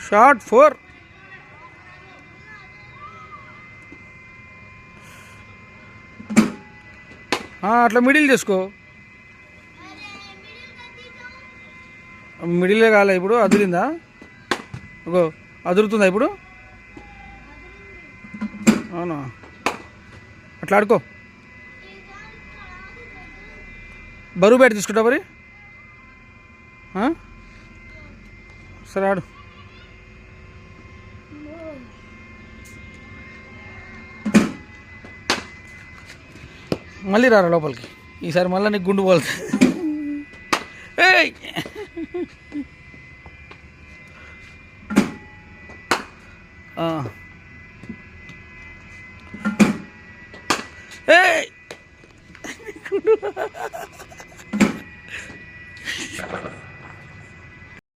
Short 4. అట్లా middle చేసుకో. మిడిలే కాలే ఇప్పుడు, అదిరిందా? ఓ అదురుతుందా ఇప్పుడు? అవునా, అట్లా ఆడుకో. బరువు బయట తీసుకుంటా మరి. సరే ఆడు. మళ్ళీ రారా లోపలికి. ఈసారి మళ్ళీ నీకు గుండు పోతుంది. ఏయ్